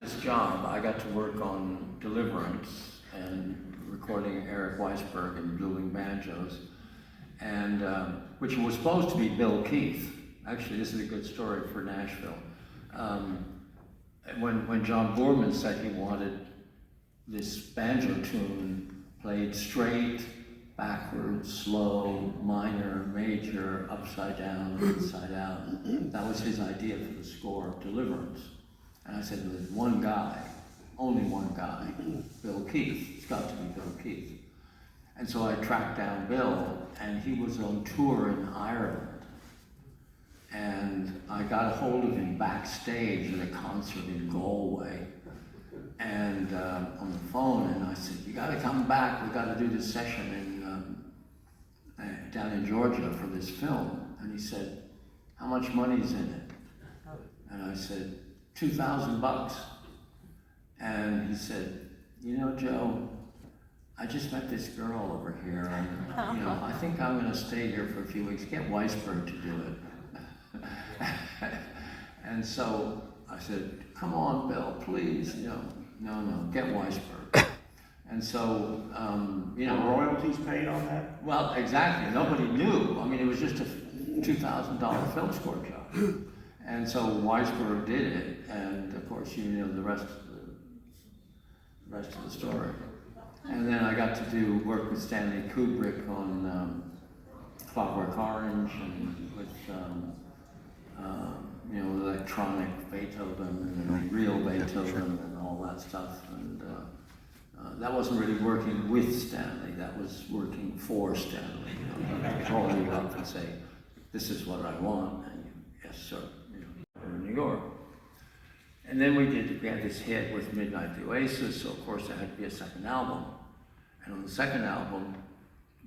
This job, I got to work on Deliverance and recording Eric Weisberg and dueling banjos, and which was supposed to be Bill Keith. Actually, this is a good story for Nashville. When John Boorman said he wanted this banjo tune played straight, backwards, slow, minor, major, upside down, inside out, that was his idea for the score of Deliverance. And I said, there's one guy, only one guy, Bill Keith. It's got to be Bill Keith. And so I tracked down Bill, and he was on tour in Ireland. And I got a hold of him backstage at a concert in Galway, and on the phone, and I said, you gotta come back, we gotta do this session down in Georgia for this film. And he said, how much money's in it? And I said, $2,000. And he said, you know, Joe, I just met this girl over here, and you know, I think I'm gonna stay here for a few weeks. Get Weisberg to do it. And so I said, come on, Bill, please, you know, no, get Weisberg. And so, you know. Were royalties paid on that? Well, exactly, nobody knew. I mean, it was just a $2,000 film score job. And so Weisberg did it, and of course, you know the rest of the story. And then I got to work with Stanley Kubrick on Clockwork Orange, and with you know, electronic Beethoven and real Beethoven and all that stuff. And that wasn't really working with Stanley, that was working for Stanley. You know, he'd call you up and say, this is what I want, and you, yes sir, you know, in New York. And then we had this hit with Midnight the Oasis, so of course there had to be a second album. And on the second album,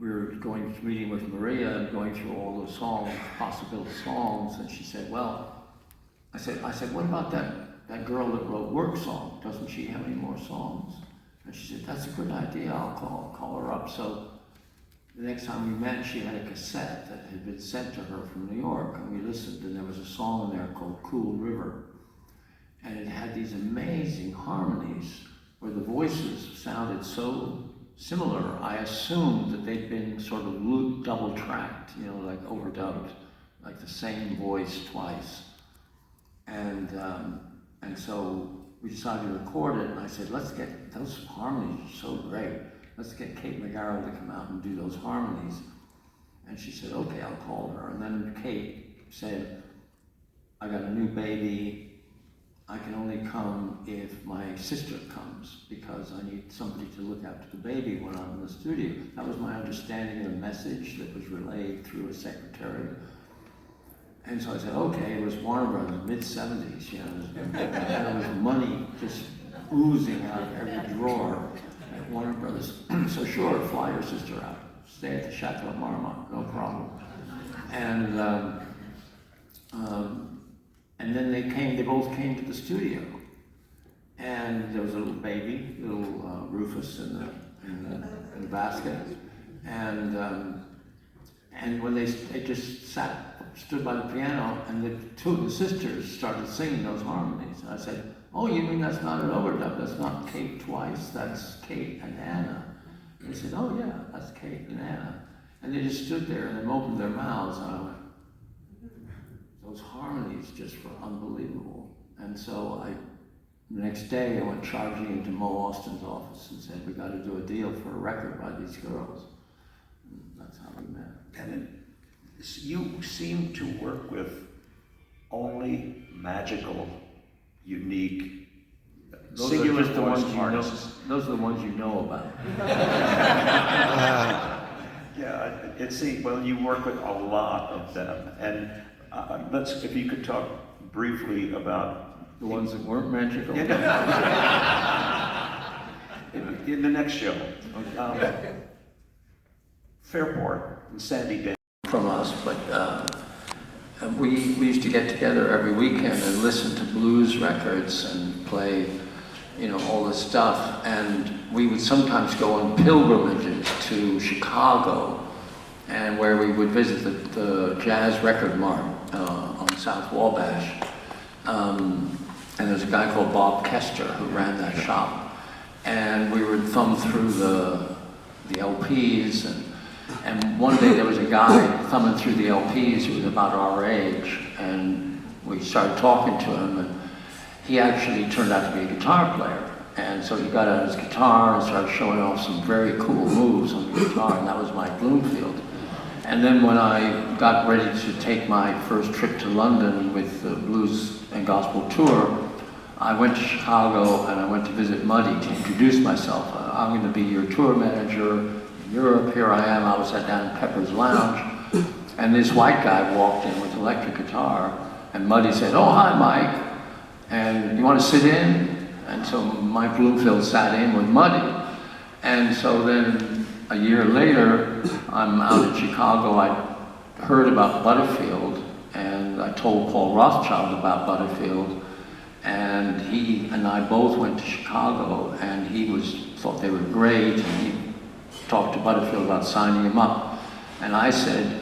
we were meeting with Maria and going through all those songs, possible songs, and she said, well, I said, what about that girl that wrote Work Song? Doesn't she have any more songs? And she said, that's a good idea, I'll call her up. So the next time we met, she had a cassette that had been sent to her from New York, and we listened, and there was a song in there called Cool River. And it had these amazing harmonies where the voices sounded so similar. I assumed that they'd been sort of double-tracked, you know, like overdubbed, like the same voice twice. And so we decided to record it, and I said, let's get, those harmonies are so great. Let's get Kate McGarrell to come out and do those harmonies. And she said, okay, I'll call her. And then Kate said, I got a new baby. I can only come if my sister comes, because I need somebody to look after the baby when I'm in the studio. That was my understanding of the message that was relayed through a secretary. And so I said, okay, it was Warner Brothers, mid-70s, you know, and there was money just oozing out of every drawer at Warner Brothers. So sure, fly your sister out, stay at the Chateau Marmont, no problem. And then they both came to the studio, and there was a little baby, little Rufus in the basket, and when they just stood by the piano, and the two of the sisters started singing those harmonies. And I said, oh, you mean that's not an overdub, that's not Kate twice, that's Kate and Anna. And they said, oh yeah, that's Kate and Anna. And they just stood there and they opened their mouths, and I went, those harmonies just were unbelievable. And so the next day I went charging into Mo Austin's office and said, we got to do a deal for a record by these girls. And that's how we met. And you seem to work with only magical, unique, singular artists. Those are the ones you know about. Yeah, it seems, well, you work with a lot of them. And if you could talk briefly about the ones that weren't magical. In the next show. Okay. Fairport and Sandy Day. From us, but we used to get together every weekend and listen to blues records and play, you know, all this stuff. And we would sometimes go on pilgrimages to Chicago, and where we would visit the Jazz Record Mart on South Wabash. and there's a guy called Bob Kester who ran that shop. And we would thumb through the LPs, and one day there was a guy thumbing through the LPs who was about our age, and we started talking to him, and he actually turned out to be a guitar player. And so he got out his guitar and started showing off some very cool moves on the guitar, and that was Mike Bloomfield. And then when I got ready to take my first trip to London with the Blues and Gospel Tour, I went to Chicago and I went to visit Muddy to introduce myself. I'm going to be your tour manager in Europe. Here I am. I was down in Pepper's Lounge, and this white guy walked in with electric guitar, and Muddy said, "Oh, hi, Mike, and you want to sit in?" And so Mike Bloomfield sat in with Muddy. And so then a year later, I'm out in Chicago. I heard about Butterfield, and I told Paul Rothchild about Butterfield. And he and I both went to Chicago, and he thought they were great, and he talked to Butterfield about signing him up. And I said,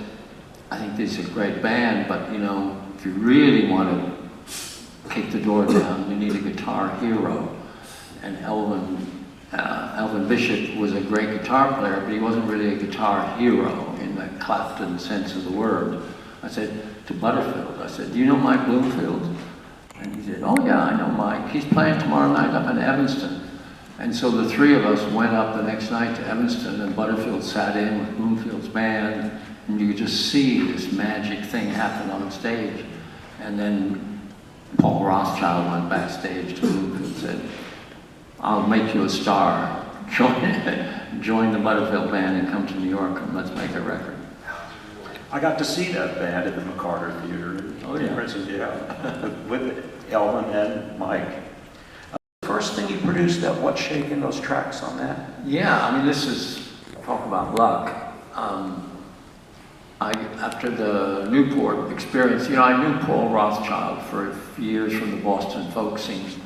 "I think this is a great band, but you know, if you really want to kick the door down, you need a guitar hero." And Elvin Bishop was a great guitar player, but he wasn't really a guitar hero in the Clapton sense of the word. I said to Butterfield, I said, "Do you know Mike Bloomfield?" And he said, "Oh yeah, I know Mike. He's playing tomorrow night up in Evanston." And so the three of us went up the next night to Evanston, and Butterfield sat in with Bloomfield's band, and you could just see this magic thing happen on stage. And then Paul Rothchild went backstage to Bloomfield and said, "I'll make you a star. Join the Butterfield band and come to New York, and let's make a record." I got to see that band at the McCarter Theater. Oh, yeah. With Elvin and Mike. First thing you produced, that What's Shaking, those tracks on that? Yeah, I mean, this is, talk about luck. After the Newport experience, you know, I knew Paul Rothchild for years from the Boston folk scenes,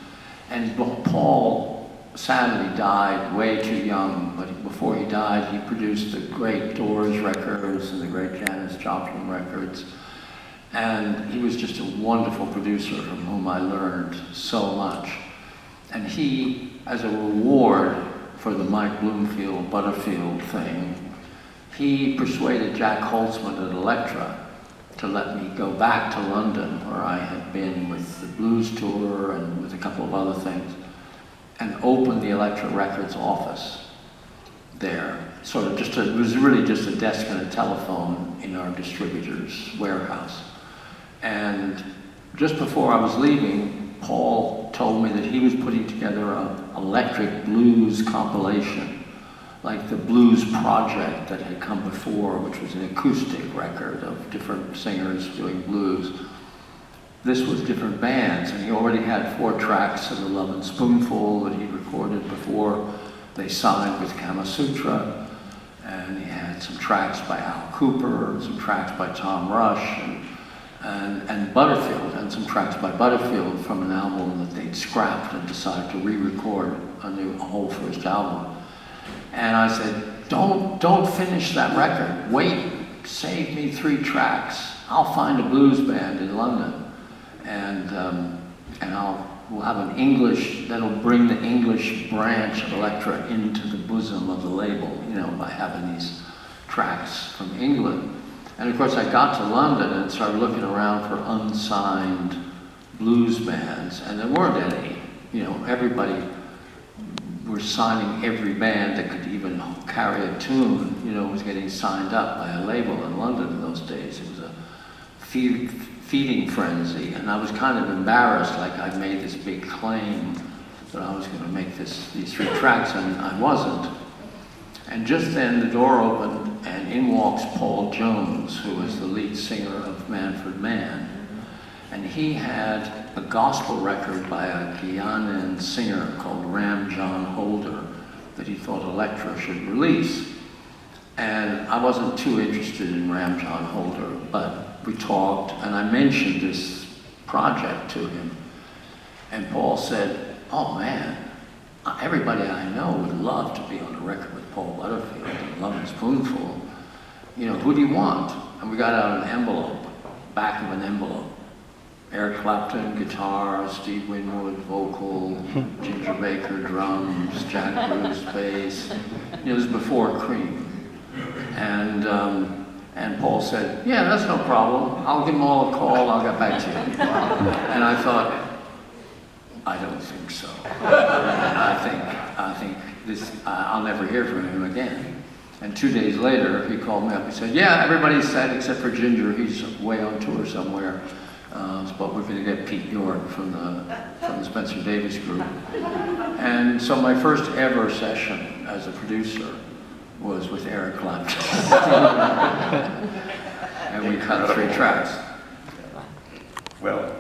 and Paul sadly died way too young, but before he died, he produced the great Doors records and the great Janis Joplin records, and he was just a wonderful producer from whom I learned so much. And he, as a reward for the Mike Bloomfield, Butterfield thing, he persuaded Jack Holtzman at Elektra to let me go back to London, where I had been with the Blues Tour and with a couple of other things, and open the Elektra Records office there. Sort of it was really just a desk and a telephone in our distributor's warehouse. And just before I was leaving, Paul told me that he was putting together an electric blues compilation, like the Blues Project that had come before, which was an acoustic record of different singers doing blues. This was different bands, and he already had 4 tracks of The Lovin' Spoonful that he'd recorded before they signed with Kama Sutra, and he had some tracks by Al Cooper, and some tracks by Tom Rush, and Butterfield, and some tracks by Butterfield from an album that they'd scrapped and decided to re-record a whole first album. And I said, don't finish that record. Wait, save me 3 tracks. I'll find a blues band in London, and we'll have an English, that'll bring the English branch of Elektra into the bosom of the label, you know, by having these tracks from England. And of course I got to London and started looking around for unsigned blues bands, and there weren't any. You know, everybody were signing every band that could even carry a tune, you know, was getting signed up by a label in London in those days. It was a feeding frenzy, and I was kind of embarrassed, like I'd made this big claim that I was going to make these 3 tracks, and I wasn't. And just then the door opened, and in walks Paul Jones, who was the lead singer of Manfred Mann. And he had a gospel record by a Guyanan singer called Ram John Holder that he thought Elektra should release. And I wasn't too interested in Ram John Holder, but we talked, and I mentioned this project to him. And Paul said, "Oh man, everybody I know would love to be on a record with Paul Butterfield and Lovin' Spoonful. You know, who do you want?" And we got out an envelope, back of an envelope. Eric Clapton, guitar, Steve Winwood, vocal, Ginger Baker, drums, Jack Bruce, bass. It was before Cream. And Paul said, yeah, that's no problem. I'll give them all a call, I'll get back to you. And I thought, I don't think so. I think this, I'll never hear from him again. And 2 days later, he called me up. He said, yeah, everybody's set except for Ginger. He's way on tour somewhere. But we're going to get Pete York from the Spencer Davis group. And so my first ever session as a producer was with Eric Clapton. And we cut 3 tracks. Well,